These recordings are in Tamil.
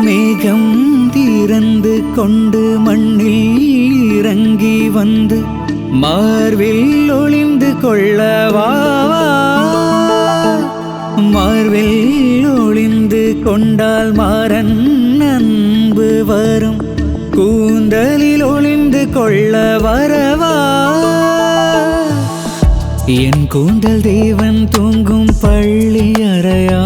மேகம் திறந்து கொண்டு மண்ணில் இறங்கி வந்து மார்பில் ஒளிந்து கொள்ளவா, மார்பில் ஒளிந்து கொண்டால் மாறன் அன்பு வரும், கூந்தலில் ஒளிந்து கொள்ள வரவா. என் கூந்தல் தேவன் தூங்கும் பள்ளி அறையா,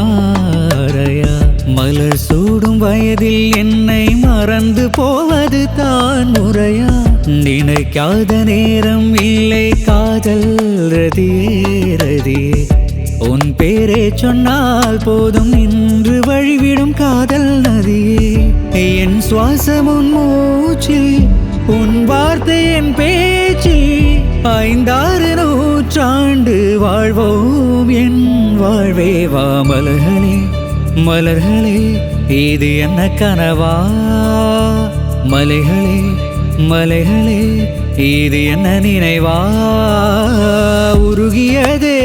மலர் சூடும் வயதில் என்னை மறந்து போவது தான் முறையா. நினைக்காத நேரம் இல்லை காதல் ரதியே, உன் பேரே சொன்னால் போதும் நின்று வழிவிடும் காதல் நதியே. என் சுவாசம் உன் மூச்சில், உன் வார்த்தை என் பேச்சில், 5-6 நூற்றாண்டு வாழ்வோம் என் வாழ்வே வா. மலர்களே மலர்களே இது என்ன கனவா, மலைகளே மலைகளே இது என்ன நினைவா, உருகியதே